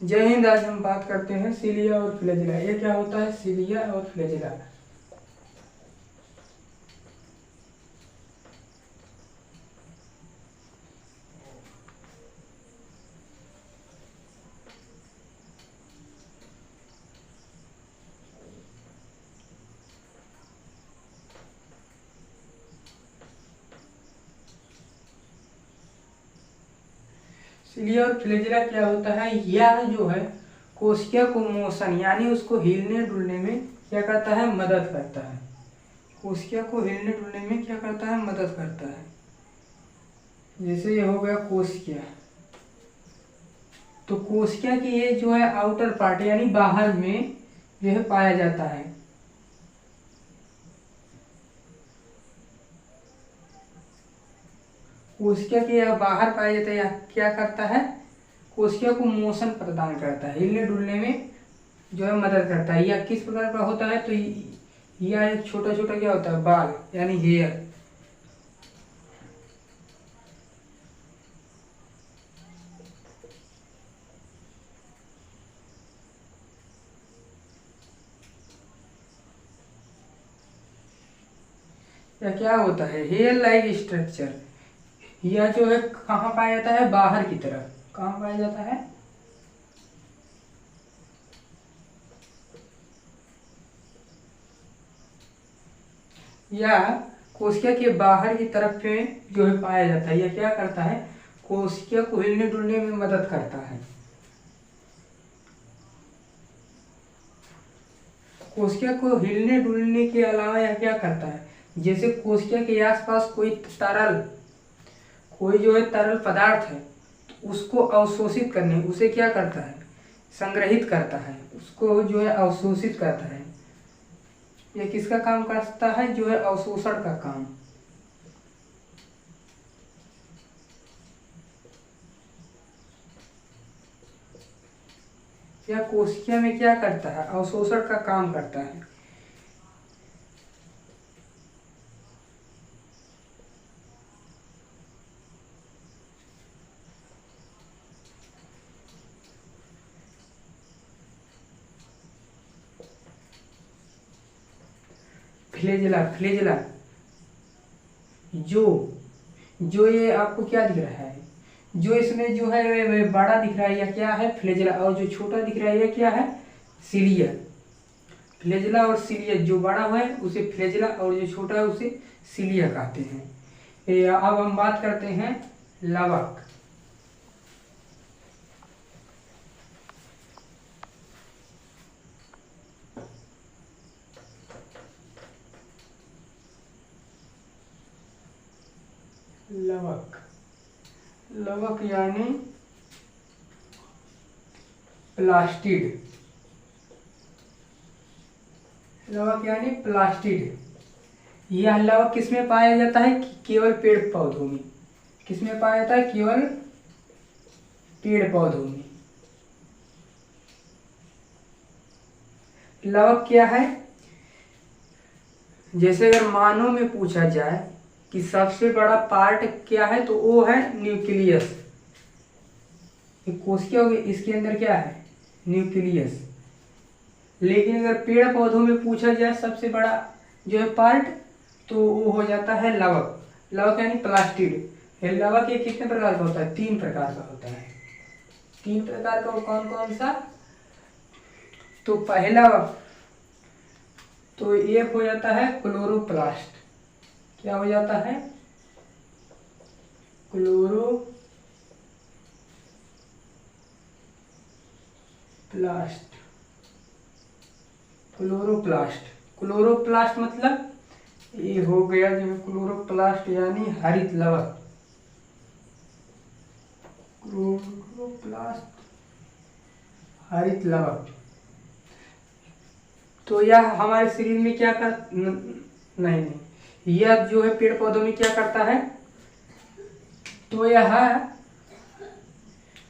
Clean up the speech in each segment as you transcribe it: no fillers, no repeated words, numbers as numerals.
जय हिंद। आज हम बात करते हैं सिलिया और फ्लैजिला। ये क्या होता है सिलिया और फ्लैजिला? सिलिया और फ्लैजिला क्या होता है? यह जो है कोशिका को मोशन यानी उसको हिलने डुलने में क्या करता है? मदद करता है। कोशिका को हिलने डुलने में क्या करता है? मदद करता है। जैसे ये हो गया कोशिका, तो कोशिका की ये जो है आउटर पार्ट यानी बाहर में जो है पाया जाता है। कोशिका के बाहर पाया जाता है। या क्या करता है? कोशिका को मोशन प्रदान करता है, हिलने डुलने में जो है मदद करता है। यह किस प्रकार का होता है? तो यह एक छोटा छोटा क्या होता है? बाल यानी हेयर। यह क्या होता है? Hair like structure. यह जो है कहाँ पाया जाता है? बाहर की तरफ। कहाँ पाया जाता है? यह कोशिका के बाहर की तरफ में जो है पाया जाता है। यह क्या करता है? कोशिका को हिलने डुलने में मदद करता है। कोशिका को हिलने डुलने के अलावा यह क्या करता है? जैसे कोशिका के आसपास कोई जो है तरल पदार्थ है, तो उसको अवशोषित करने, उसे क्या करता है? संग्रहित करता है, उसको जो है अवशोषित करता है। यह किसका काम करता है? जो है अवशोषण का काम। यह कोशिका में क्या करता है? अवशोषण का काम करता है। फ्लैजिला जो ये आपको क्या दिख रहा है? जो इसमें जो है वे बड़ा दिख रहा है, यह क्या है? फ्लैजिला। और जो छोटा दिख रहा है यह क्या है? सिलिया। फ्लैजिला और सिलिया, जो बड़ा है उसे फ्लैजिला और जो छोटा है उसे सिलिया कहते हैं। अब हम बात करते हैं लवक। लवक यानी प्लास्टिड। लवक यानी प्लास्टिड। यह लवक किसमें पाया जाता है? केवल पेड़ पौधों में। किसमें पाया जाता है? केवल पेड़ पौधों में। लवक क्या है? जैसे अगर मानव में पूछा जाए कि सबसे बड़ा पार्ट क्या है, तो वो है न्यूक्लियस। कोशिका होगी, इसके अंदर क्या है? न्यूक्लियस। लेकिन अगर पेड़ पौधों में पूछा जाए सबसे बड़ा जो है पार्ट, तो वो हो जाता है लवक। लवक यानी प्लास्टिड। लवक ये कितने प्रकार का होता है? 3 प्रकार का होता है। 3 प्रकार का। कौन कौन सा? तो पहला तो एक हो जाता है क्लोरोप्लास्ट। क्या हो जाता है? क्लोरोप्लास्ट मतलब ये हो गया जो क्लोरोप्लास्ट यानी हरित लवक। क्लोरोप्लास्ट हरित लवक। तो यह हमारे शरीर में क्या नहीं, यह जो है पेड़ पौधों में क्या करता है? तो यह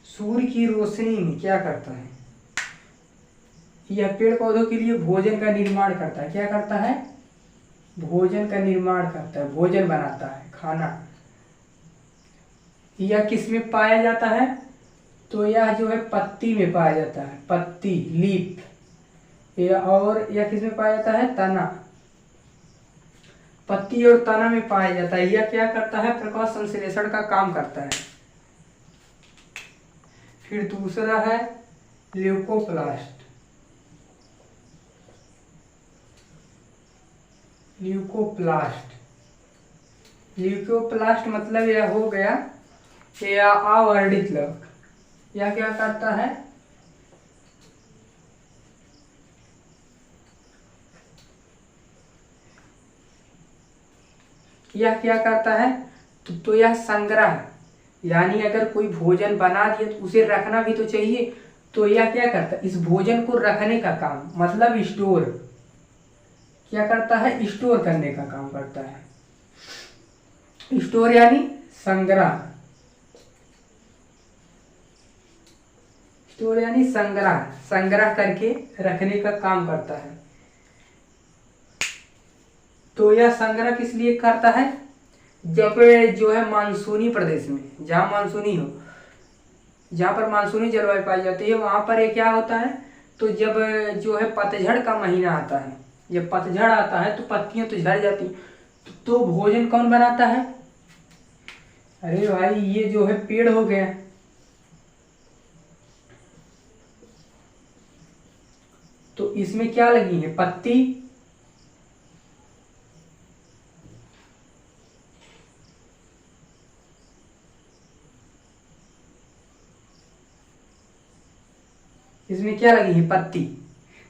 सूर्य की रोशनी में क्या करता है? यह पेड़ पौधों के लिए भोजन का निर्माण करता है। क्या करता है? भोजन का निर्माण करता है, भोजन बनाता है, खाना। यह किस में पाया जाता है? तो यह जो है पत्ती में पाया जाता है, पत्ती, लीफ। और यह किस में पाया जाता है? तना। पत्ती और तना में पाया जाता है। यह क्या करता है? प्रकाश संश्लेषण का काम करता है। फिर दूसरा है ल्यूकोप्लास्ट। ल्यूकोप्लास्ट, ल्यूकोप्लास्ट मतलब यह हो गया यह आवर्णित लवक। यह क्या करता है? यह क्या करता है? तो यह संग्रह, यानी अगर कोई भोजन बना दिया तो उसे रखना भी तो चाहिए। तो यह क्या करता है? इस भोजन को रखने का काम, मतलब स्टोर, क्या करता है? स्टोर करने का काम करता है। स्टोर यानी संग्रह, स्टोर यानी संग्रह, संग्रह करके रखने का काम करता है। तो यह संग्रह किस लिए करता है? जब जो है मानसूनी प्रदेश में, जहाँ मानसूनी हो, जहाँ पर मानसूनी जलवायु पाई जाती है, वहां पर ये क्या होता है? तो जब जो है पतझड़ का महीना आता है, जब पतझड़ आता है तो पत्तियां तो झड़ जाती, तो भोजन कौन बनाता है? अरे भाई ये जो है पेड़ हो गया। तो इसमें क्या लगी है? पत्ती, इसमें क्या लगी है? पत्ती।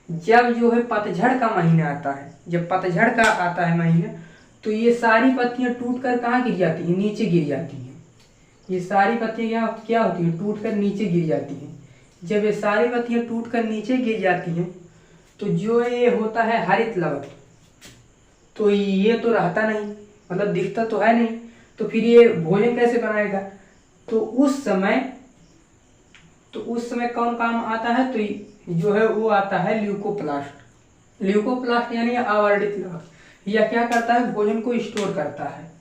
जब जो है पतझड़ का महीना आता है, जब पतझड़ का आता है महीना, तो ये सारी पत्तियां टूट कर कहाँ गिर जाती हैं? नीचे गिर जाती हैं। ये सारी पत्तियां क्या होती हैं? टूट कर नीचे गिर जाती हैं। जब ये सारी पत्तियां टूट कर नीचे गिर जाती हैं तो जो ये होता है हरित लवक, तो ये तो रहता नहीं, मतलब दिखता तो है नहीं, तो फिर ये भोजन कैसे बनाएगा? तो उस समय कौन काम आता है? तो जो है वो आता है ल्यूकोप्लास्ट। ल्यूकोप्लास्ट यानी आवर्णित लवक। यह क्या करता है? भोजन को स्टोर करता है।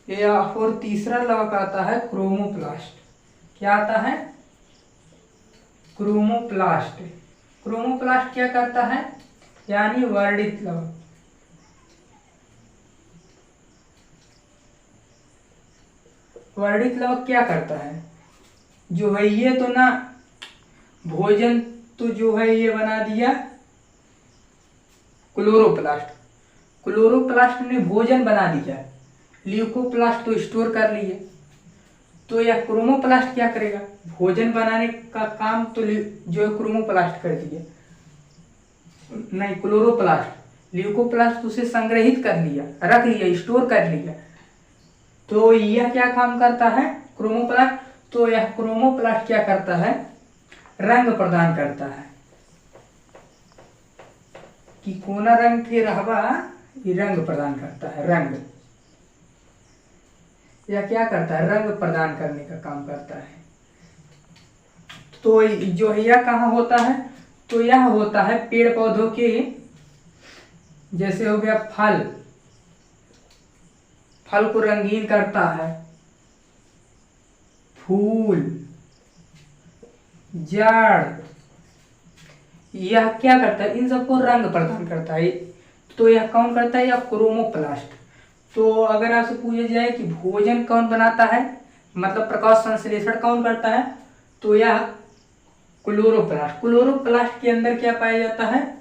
या और तीसरा लवक आता है क्रोमोप्लास्ट। क्या आता है? क्रोमोप्लास्ट। क्रोमोप्लास्ट क्या करता है? यानी वर्णित लवक। वर्णित लवक क्या करता है? जो है ये तो ना भोजन, तो जो है ये बना दिया क्लोरोप्लास्ट। क्लोरोप्लास्ट ने भोजन बना दिया, ल्यूकोप्लास्ट तो स्टोर कर लिए। तो यह क्रोमोप्लास्ट क्या करेगा? भोजन बनाने का काम तो जो है क्रोमोप्लास्ट कर दिया, नहीं क्लोरोप्लास्ट। ल्यूकोप्लास्ट उसे संग्रहित कर लिया, रख लिया, स्टोर कर लिया। तो यह क्या काम करता है? क्रोमोप्लास्ट। तो यह क्रोमोप्लास्ट क्या करता है? रंग प्रदान करता है। कि कोना रंग के रहबा, ये रंग प्रदान करता है, रंग। यह क्या करता है? रंग प्रदान करने का काम करता है। तो जो यह कहाँ होता है? तो यह होता है पेड़ पौधों के, जैसे हो गया फल, फल को रंगीन करता है, फूल, जड़, यह क्या करता है? इन सबको रंग प्रदान करता है। तो यह कौन करता है? यह क्रोमोप्लास्ट। तो अगर आपसे पूछा जाए कि भोजन कौन बनाता है, मतलब प्रकाश संश्लेषण कौन करता है, तो यह क्लोरोप्लास्ट। क्लोरोप्लास्ट के अंदर क्या पाया जाता है?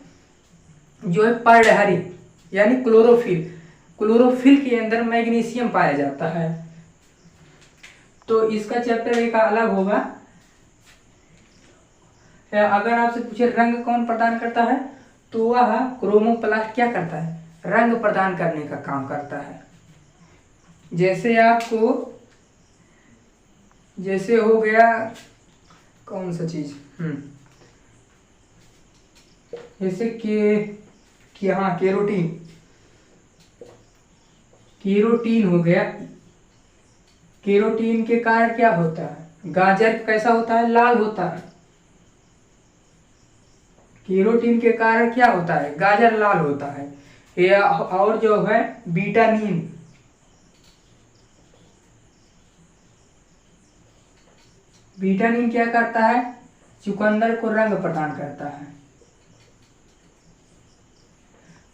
जो है पर्णहरित यानी क्लोरोफिल। क्लोरोफिल के अंदर मैग्नीशियम पाया जाता है। तो इसका चैप्टर एक अलग होगा। अगर आपसे पूछे रंग कौन प्रदान करता है, तो वह क्रोमोप्लास्ट क्या करता है? रंग प्रदान करने का काम करता है। जैसे आपको, जैसे हो गया कौन सा चीज, जैसे कि हाँ केरोटीन, केरोटीन हो गया। केरोटीन के कारण क्या होता है? गाजर कैसा होता है? लाल होता है। केरोटीन के कारण क्या होता है? गाजर लाल होता है। या और जो है विटामिन क्या करता है, चुकंदर को रंग प्रदान करता है।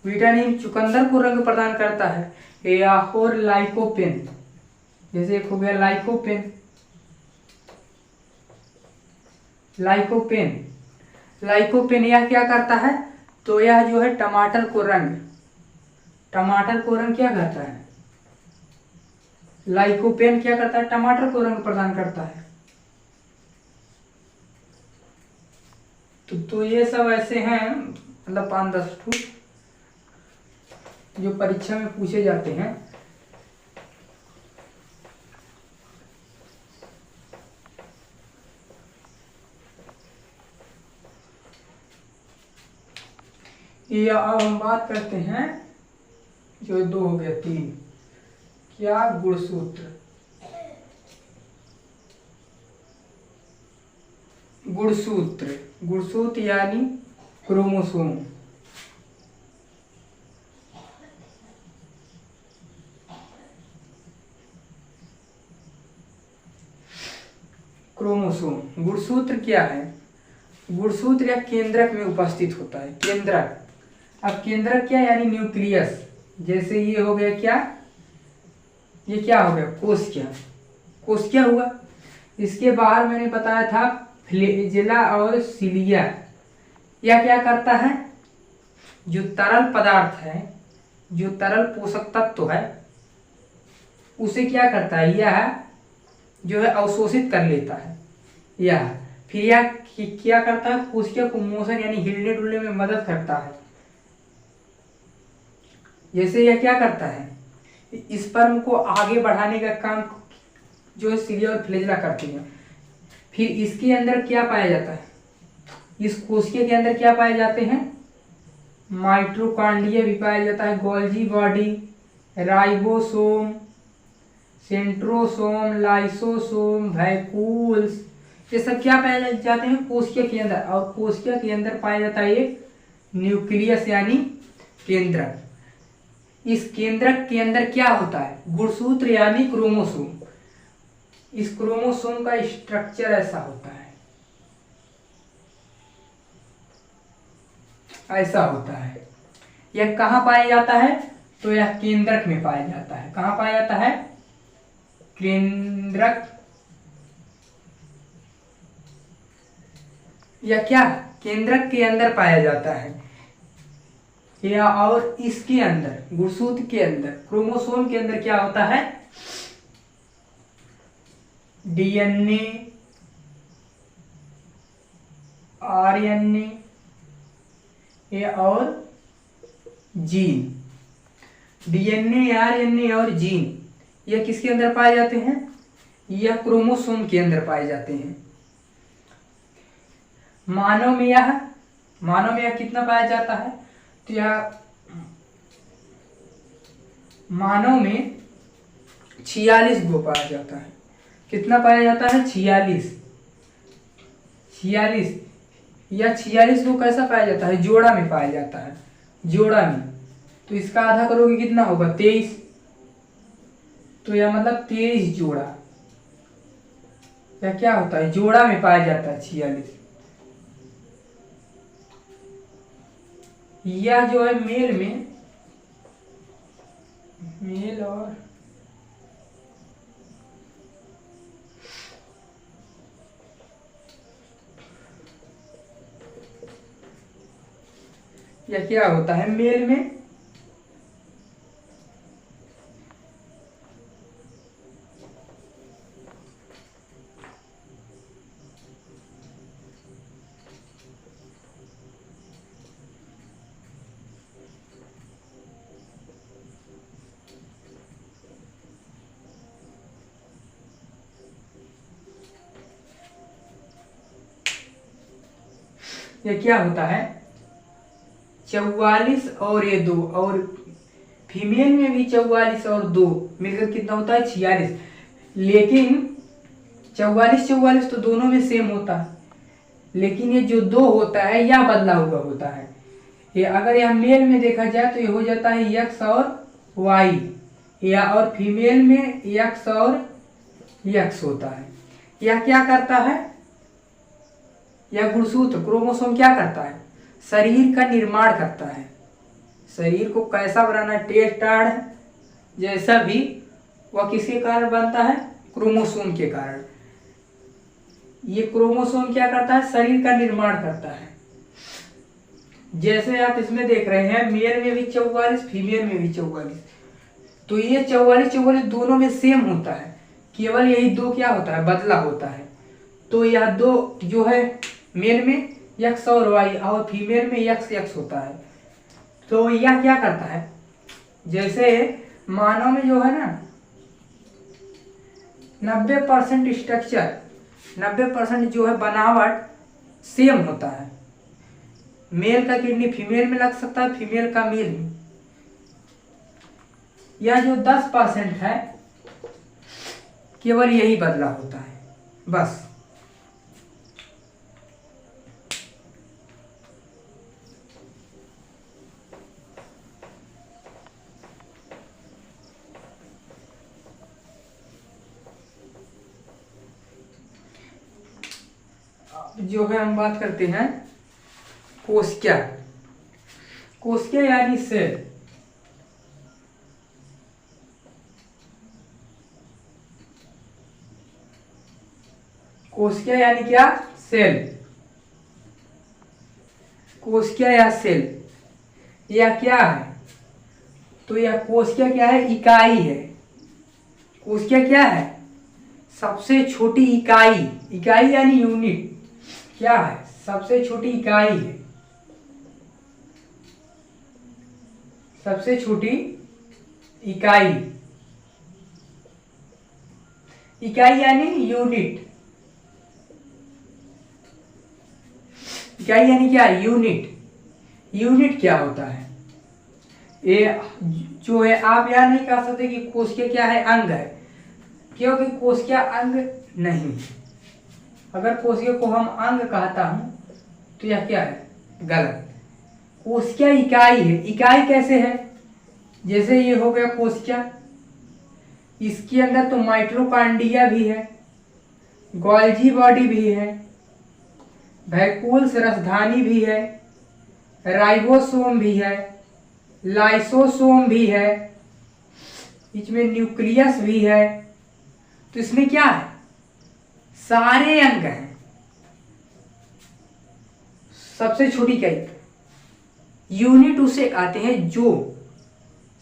विटामिन चुकंदर को रंग प्रदान करता है। या और लाइकोपेन, जैसे एक हो गया लाइकोपेन। लाइकोपेन यह क्या करता है, तो यह जो है टमाटर को रंग क्या करता है, लाइकोपेन क्या करता है, टमाटर को रंग प्रदान करता है। तो ये सब ऐसे हैं, मतलब 5-10 ठो जो परीक्षा में पूछे जाते हैं। ये अब हम बात करते हैं जो 2 हो गया 3, क्या गुणसूत्र। गुणसूत्र यानी क्रोमोसोम। गुणसूत्र क्या है, गुणसूत्र या केंद्रक में उपस्थित होता है। केंद्रक, अब केंद्रक क्या यानी न्यूक्लियस। जैसे ये हो गया क्या, ये क्या हो गया, कोशिका हुआ। इसके बाहर मैंने बताया था फ्लैजिला और सिलिया। यह क्या करता है, जो तरल पदार्थ है, जो तरल पोषक तत्व है, उसे क्या करता है, यह जो है अवशोषित कर लेता है। यह फिर यह क्या करता है, कोशिका को मोशन यानी हिलने डुलने में मदद करता है। जैसे यह क्या करता है, स्पर्म को आगे बढ़ाने का काम जो है सिलिया और फ्लैजिला करती है। फिर इसके अंदर क्या पाया जाता है, इस कोशिका के अंदर क्या पाए जाते हैं, माइटोकॉन्ड्रिया भी पाया जाता है, Golgi body, ribosome, centrosome, lysosome, vacuoles, ये सब क्या पाए जाते हैं कोशिका के अंदर। और कोशिका के अंदर पाया जाता है एक न्यूक्लियस यानी केंद्रक। इस केंद्रक के अंदर क्या होता है, गुणसूत्र यानी क्रोमोसोम। इस क्रोमोसोम का स्ट्रक्चर ऐसा होता है, ऐसा होता है। यह कहाँ पाया जाता है, तो यह केंद्रक में पाया जाता है। कहाँ पाया जाता है, केंद्रक, या क्या केंद्रक के अंदर पाया जाता है। या और इसके अंदर, गुणसूत्र के अंदर, क्रोमोसोम के अंदर क्या होता है, डीएनए, आरएनए और जीन। डीएनए, आरएनए और जीन यह किसके अंदर पाए जाते हैं, यह क्रोमोसोम के अंदर पाए जाते हैं। मानव में यह कितना पाया जाता है, तो यह मानव में 46 गो पाया जाता है। कितना पाया जाता है, 46। या 46 गो कैसा पाया जाता है, जोड़ा में पाया जाता है, जोड़ा में। तो इसका आधा करोगे कितना होगा, 23। तो यह मतलब 23 जोड़ा, या क्या होता है, जोड़ा में पाया जाता है 46। यह जो है मेल में, मेल और यह क्या होता है, मेल में यह क्या होता है, 44 और ये 2, और फीमेल में भी 44 और 2 मिलकर कितना होता है, 46। लेकिन 44 तो दोनों में सेम होता है, लेकिन ये जो 2 होता है यह बदला हुआ होता है। ये अगर यह मेल में देखा जाए तो ये हो जाता है एक्स और वाई, या और फीमेल में एक्स और एक्स होता है। यह क्या करता है, यह गुणसूत्र क्रोमोसोम क्या करता है, शरीर का निर्माण करता है। शरीर को कैसा बनाना है, टेढ़ जैसा भी, वह किसके कारण बनता है, क्रोमोसोम के कारण। ये क्रोमोसोम क्या करता है, शरीर का निर्माण करता है। जैसे आप इसमें देख रहे हैं, मेल में भी 44, फीमेल में भी 44, तो ये 44 दोनों में सेम होता है, केवल यही दो क्या होता है, बदला होता है। तो यह दो जो है मेल में X और Y और फीमेल में X होता है। तो यह क्या करता है, जैसे मानव में जो है ना 90% स्ट्रक्चर, 90% जो है बनावट सेम होता है। मेल का किडनी फीमेल में लग सकता है, फीमेल का मेल में। यह जो 10% है केवल यही बदला होता है बस। जो है हम बात करते हैं कोशिका। कोशिका यानी सेल। कोशिका यानी क्या, सेल। कोशिका या सेल यह क्या है, तो यह कोशिका क्या है, इकाई है। कोशिका क्या है, सबसे छोटी इकाई। इकाई यानी यूनिट क्या है, सबसे छोटी इकाई है। सबसे छोटी इकाई, इकाई यानी यूनिट। इकाई यानी क्या, यूनिट। यूनिट क्या होता है, ये जो है आप यह नहीं कह सकते कि कोशिका क्या है, अंग है, क्योंकि कोशिका अंग नहीं। अगर कोशिका को हम अंग कहता हूं तो यह क्या है, गलत। कोशिका इकाई है। इकाई कैसे है, जैसे ये हो गया कोशिका, इसके अंदर तो माइटोकॉन्ड्रिया भी है, गोल्जी बॉडी भी है, वैक्यूल्स राजधानी भी है, राइबोसोम भी है, लाइसोसोम भी है, इसमें न्यूक्लियस भी है। तो इसमें क्या है, सारे अंग हैं। सबसे छोटी इकाई यूनिट उसे कहते हैं जो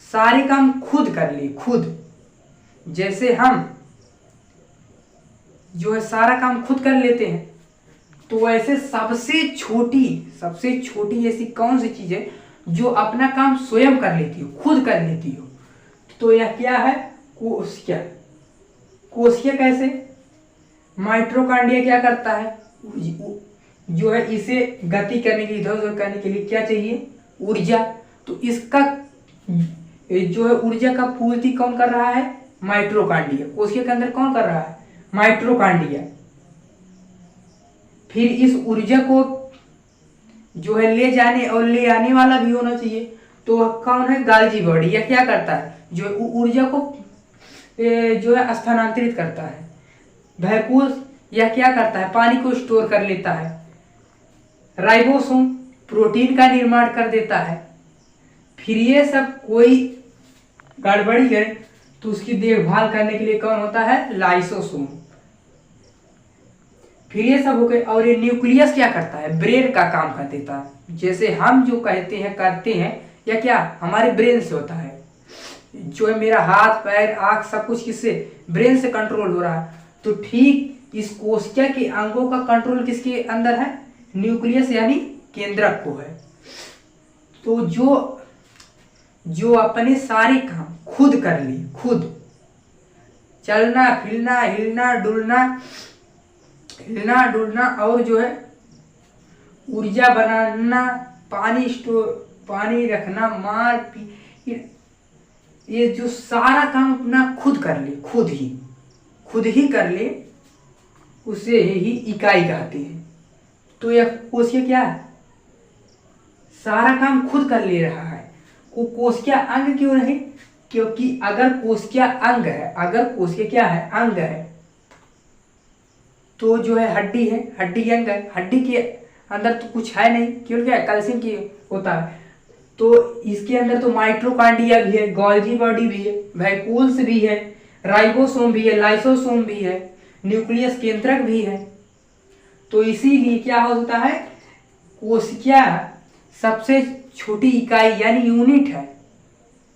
सारे काम खुद कर ले, खुद। जैसे हम जो है सारा काम खुद कर लेते हैं, तो वैसे सबसे छोटी ऐसी कौन सी चीज है जो अपना काम स्वयं कर लेती हो, खुद कर लेती हो, तो यह क्या है, कोशिका। कोशिका कैसे, माइटोकॉन्ड्रिया क्या करता है, जो है इसे गति करने के लिए, इधर उधर करने के लिए क्या चाहिए, ऊर्जा। तो इसका जो है ऊर्जा का पूर्ति कौन कर रहा है, माइटोकॉन्ड्रिया। कोशिका के अंदर कौन कर रहा है, माइटोकॉन्ड्रिया। फिर इस ऊर्जा को जो है ले जाने और ले आने वाला भी होना चाहिए, तो वह कौन है, गोल्जी बॉडी। यह क्या करता है, जो ऊर्जा को जो है स्थानांतरित करता है। वैक्यूल यह क्या करता है, पानी को स्टोर कर लेता है। राइबोसोम प्रोटीन का निर्माण कर देता है। फिर ये सब कोई गड़बड़ी करे तो उसकी देखभाल करने के लिए कौन होता है, लाइसोसोम। फिर ये सब हो गए। और ये न्यूक्लियस क्या करता है, ब्रेन का काम कर देता है। जैसे हम जो कहते हैं करते हैं, या क्या हमारे ब्रेन से होता है। जो है मेरा हाथ पैर आंख सब कुछ किससे, ब्रेन से कंट्रोल हो रहा है। तो ठीक इस कोशिका के अंगों का कंट्रोल किसके अंदर है, न्यूक्लियस यानी केंद्रक को है। तो जो अपने सारे काम खुद कर ली, खुद चलना फिरना हिलना डुलना और जो है ऊर्जा बनाना, पानी रखना, मार पी, ये जो सारा काम अपना खुद कर ले, खुद ही कर ले, उसे ही इकाई कहते हैं। तो यह कोशिका क्या है, सारा काम खुद कर ले रहा है। कोशिका अंग क्यों नहीं, क्योंकि अगर कोशिका अंग है, अगर कोशिका क्या है, अंग है, तो जो है हड्डी है, हड्डी के अंग है, हड्डी के अंदर तो कुछ है नहीं, केवल क्या है कैल्शियम की होता है। तो इसके अंदर तो माइटोकॉन्ड्रिया भी है, गोल्गी बॉडी भी है, वैक्यूल्स भी है, राइबोसोम भी है, लाइसोसोम भी है, न्यूक्लियस केंद्रक भी है। तो इसीलिए क्या होता है, कोशिका सबसे छोटी इकाई यानी यूनिट है।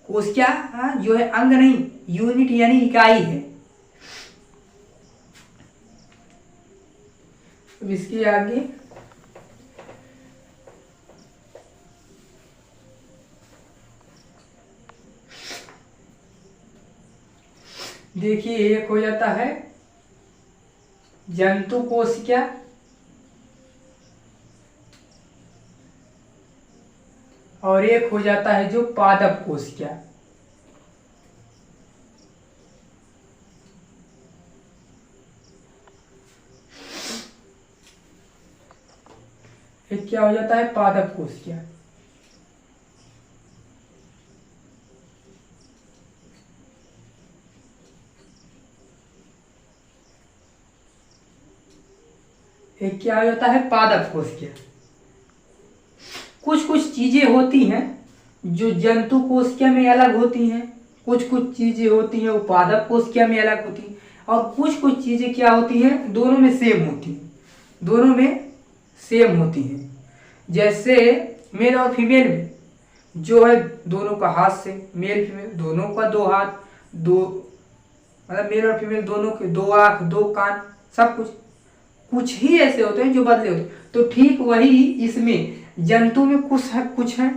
कोशिका जो है अंग नहीं, यूनिट यानी इकाई है। अब इसके आगे देखिए, एक हो जाता है जंतु कोशिका और एक हो जाता है जो पादप कोशिका। एक क्या हो जाता है, पादप कोशिका। एक क्या हो जाता है, पादप कोशिका। कुछ कुछ चीजें होती हैं जो जंतु कोशिका में अलग होती हैं, कुछ कुछ चीजें होती हैं वो पादप कोशिका में अलग होती हैं, और कुछ कुछ चीजें क्या होती हैं, दोनों में सेम होती हैं, दोनों में सेम होती हैं। जैसे मेल और फीमेल में जो है दोनों का हाथ से, मेल फीमेल दोनों का दो हाथ, दो मतलब मेल और फीमेल दोनों के दो आंख, दो कान, सब कुछ। कुछ ही ऐसे होते हैं जो बदले होते हैं। तो ठीक वही इसमें जंतु में कुछ है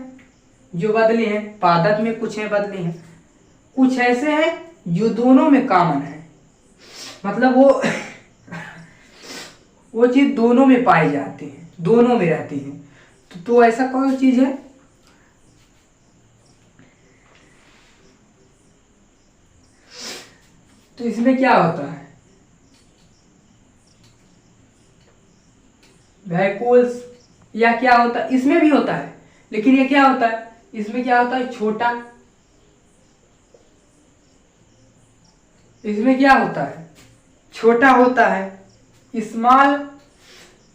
जो बदले हैं, पादप में कुछ है बदले हैं, कुछ ऐसे हैं जो दोनों में कॉमन है, मतलब वो चीज दोनों में पाई जाती है, दोनों में रहती है। तो ऐसा कौन चीज है, तो इसमें क्या होता है, वैक्यूल्स या क्या होता है, इसमें भी होता है, लेकिन ये क्या होता है, इसमें क्या होता है, छोटा, इसमें क्या होता है, छोटा होता है, स्मॉल,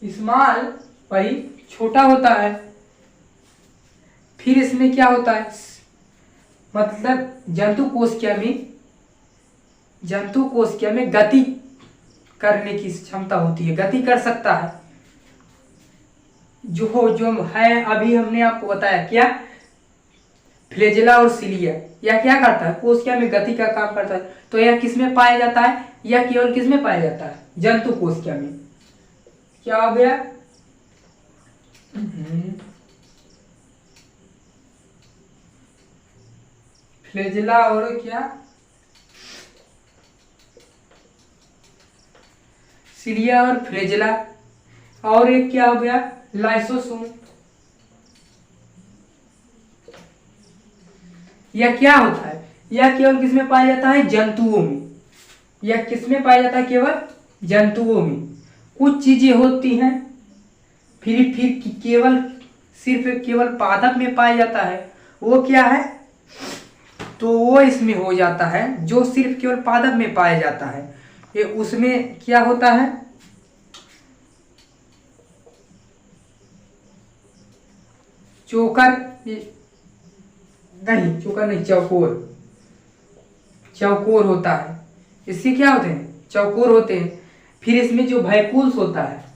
स्मॉल वही छोटा होता है। फिर इसमें क्या होता है, मतलब जंतु कोशिका में गति करने की क्षमता होती है, गति कर सकता है। जो है अभी हमने आपको बताया क्या, फ्लैजेला और सिलिया, यह क्या करता है, कोशिका में गति का काम करता है। तो यह किस में पाया जाता है, यह केवल किस में पाया जाता है, जंतु कोशिका में। क्या हो गया, फ्लैजेला और क्या, सिलिया और फ्लैजेला। और एक क्या हो गया, लाइसोसोम। यह क्या होता है, यह केवल किसमें पाया जाता है, जंतुओं में। यह किसमें पाया जाता है, केवल जंतुओं में। कुछ चीजें होती हैं फिर केवल पादप में पाया जाता है, वो क्या है, तो वो इसमें हो जाता है जो सिर्फ केवल पादप में पाया जाता है। ये उसमें क्या होता है, चोकर नहीं, चौकोर होता है। इससे क्या होते हैं, चौकोर होते हैं। फिर इसमें जो वैक्यूल्स होता है,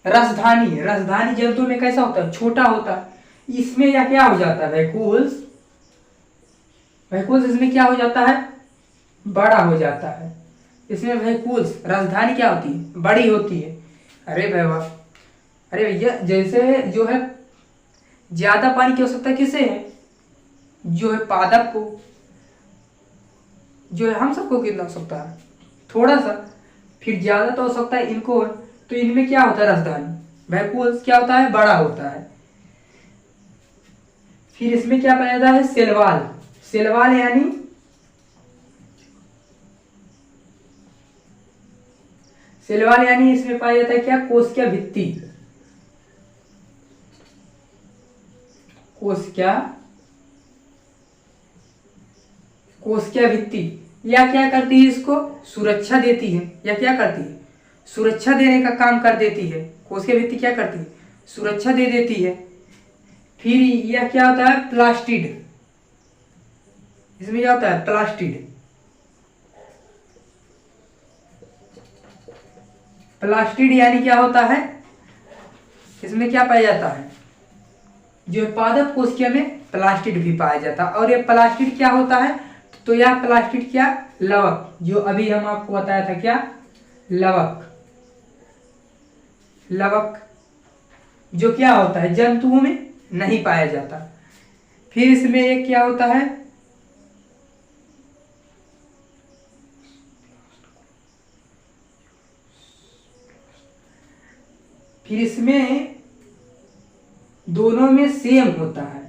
रसधानी जंतु में कैसा होता है, छोटा होता है। इसमें या क्या हो जाता है, वैक्यूल्स इसमें क्या हो जाता है, बड़ा हो जाता है। इसमें वैक्यूल्स, राजधानी क्या होती है, बड़ी होती है। अरे भैया जैसे जो है ज्यादा पानी की आवश्यकता किसे है, जो है पादप को, जो है हम सबको कितना आवश्यकता है, थोड़ा सा। फिर ज्यादा तो आवश्यकता है इनको, तो इनमें क्या होता है, राजधानी, वैक्यूल्स क्या होता है, बड़ा होता है। फिर इसमें क्या पाया जाता है, सेलवाल यानी इसमें पाया जाता है क्या, कोशिका भित्ति। कोशिका भित्ति या क्या करती है, इसको सुरक्षा देती है, या क्या करती है, सुरक्षा देने का काम कर देती है। कोशिका भित्ति क्या करती है? सुरक्षा दे देती है। फिर यह क्या होता है? प्लास्टिड। इसमें क्या होता है? प्लास्टिड। प्लास्टिड यानी क्या होता है? इसमें क्या पाया जाता है? जो पादप कोशिका में प्लास्टिड भी पाया जाता है। और ये प्लास्टिड क्या होता है? तो यह प्लास्टिड क्या? लवक, जो अभी हम आपको बताया था, क्या? लवक। लवक जो क्या होता है? जंतुओं में नहीं पाया जाता। फिर इसमें एक क्या होता है? फिर इसमें दोनों में सेम होता है,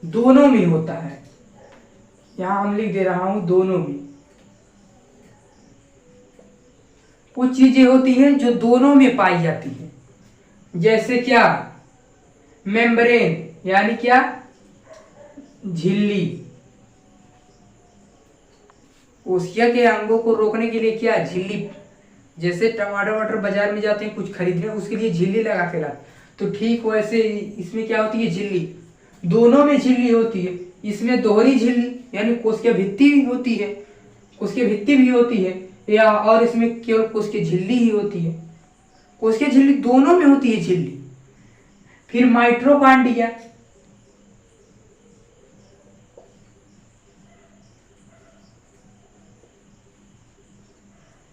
दोनों में होता है। यहां हम लिख दे रहा हूं, दोनों में। कुछ चीजें होती हैं जो दोनों में पाई जाती है, जैसे क्या? मेम्ब्रेन यानी क्या? झिल्ली। कोशिका के अंगों को रोकने के लिए क्या? झिल्ली। जैसे टमाटर वमाटर बाजार में जाते हैं कुछ खरीदने, उसके लिए झिल्ली लगा के लाते, तो ठीक वैसे इसमें क्या होती है? झिल्ली। दोनों में झिल्ली होती है। इसमें दोहरी झिल्ली यानी कोशिका भित्ति भी होती है, कोशिका भित्ति भी होती है, या और इसमें केवल कोशिका झिल्ली ही होती है। कोशिका झिल्ली दोनों में होती है, झिल्ली। फिर माइटोकॉन्ड्रिया।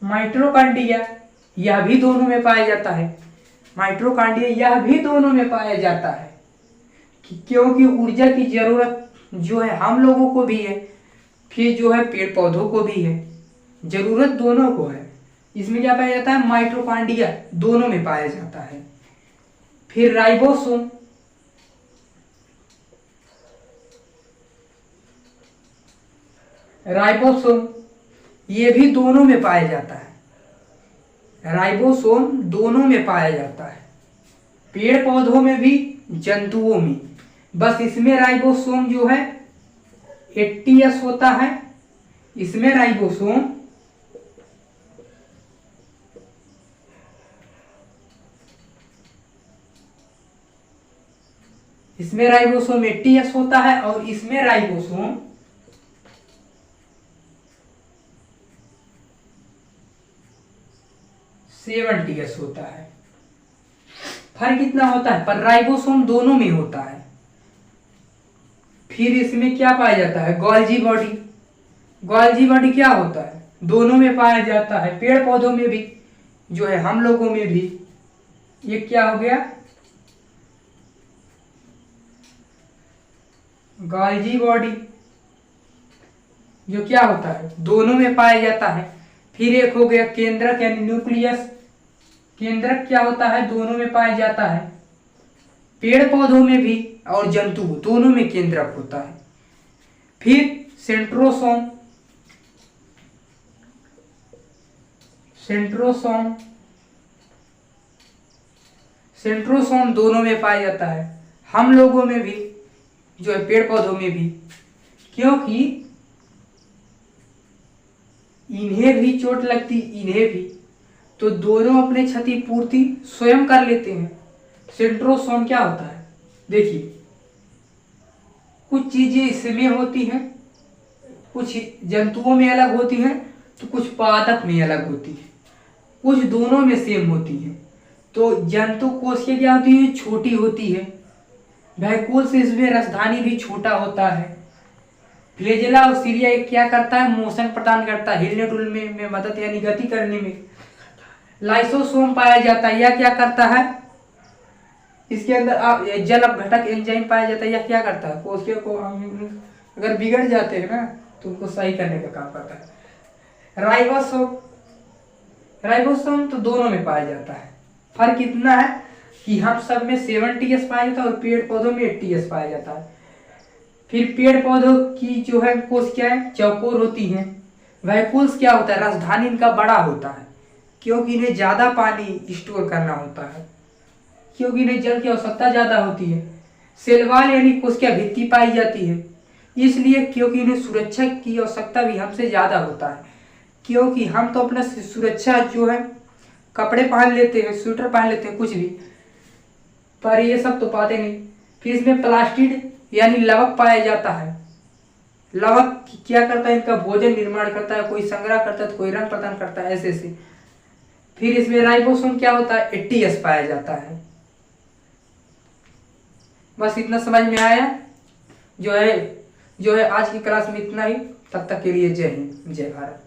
माइटोकॉन्ड्रिया यह भी दोनों में पाया जाता है। माइटोकॉन्ड्रिया यह भी दोनों में पाया जाता है, क्योंकि ऊर्जा की जरूरत जो है हम लोगों को भी है, फिर जो है पेड़ पौधों को भी है, जरूरत दोनों को है। इसमें क्या पाया जाता है? माइटोकॉन्ड्रिया दोनों में पाया जाता है। फिर राइबोसोम। राइबोसोम ये भी दोनों में पाया जाता है। राइबोसोम दोनों में पाया जाता है, पेड़ पौधों में भी, जंतुओं में। बस इसमें राइबोसोम जो है 80S होता है। इसमें राइबोसोम इसमें राइबोसोम 80S होता है, और इसमें राइबोसोम 70S होता है। फर्क कितना होता है? पर राइबोसोम दोनों में होता है। फिर इसमें क्या पाया जाता है? Golgi body. गोल्जी बॉडी क्या होता है? दोनों में पाया जाता है, पेड़ पौधों में भी, जो है हम लोगों में भी। ये क्या हो गया? गोल्जी बॉडी, जो क्या होता है? दोनों में पाया जाता है। फिर एक हो गया केंद्रक यानी न्यूक्लियस। केंद्रक क्या होता है? दोनों में पाया जाता है, पेड़ पौधों में भी और जंतु दोनों में केंद्रक होता है। फिर सेंट्रोसोम। सेंट्रोसोम सेंट्रोसोम दोनों में पाया जाता है, हम लोगों में भी, जो है पेड़ पौधों में भी, क्योंकि इन्हें भी चोट लगती, इन्हें भी, तो दोनों अपने क्षतिपूर्ति स्वयं कर लेते हैं। सेंट्रोसोम क्या होता है? देखिए, कुछ चीजें इसमें होती हैं, कुछ जंतुओं में अलग होती हैं, तो कुछ पादप में अलग होती है, कुछ दोनों में सेम होती है। तो जंतु कोशिका क्या होती है? छोटी होती है। वैक्यूल से इसमें राजधानी भी छोटा होता है। फ्लैजेला और सिलिया क्या करता है? मोशन प्रदान करता है, हिलने डुलने में मदद यानी गति करने में। लाइसोसोम पाया जाता है, यह क्या करता है? इसके अंदर आप जल अपघटक एंजाइम पाया जाता है। यह क्या करता है? कोशिका को अगर बिगड़ जाते हैं ना, तो उनको सही करने का काम करता है। राइबोसोम, राइबोसोम तो दोनों में पाया जाता है। फर्क इतना है कि हम सब में 70S पाया जाता है और पेड़ पौधों में 80S पाया जाता है। फिर पेड़ पौधों की जो है कोशिकाएं चौकोर होती हैं। वैक्यूल्स क्या होता है? राजधानी इनका बड़ा होता है, क्योंकि इन्हें ज्यादा पानी स्टोर करना होता है, क्योंकि इन्हें जल की आवश्यकता ज्यादा होती है। सेलवाल यानी कोशिका भित्ति पाई जाती है, इसलिए क्योंकि इन्हें सुरक्षा की आवश्यकता भी हमसे ज्यादा होता है, क्योंकि हम तो अपना सुरक्षा जो है कपड़े पहन लेते हैं, स्वेटर पहन लेते हैं, कुछ भी, पर ये सब तो पाते नहीं। फिर इसमें प्लास्टिड यानी लवक पाया जाता है। लवक क्या करता है, इनका भोजन निर्माण करता है, कोई संग्रह करता है तो कोई रंग प्रदान करता है, ऐसे ऐसे। फिर इसमें राइबोसोम क्या होता है, 80S पाया जाता है। बस इतना समझ में आया। जो है आज की क्लास में इतना ही। तब तक के लिए जय हिंद, जय भारत।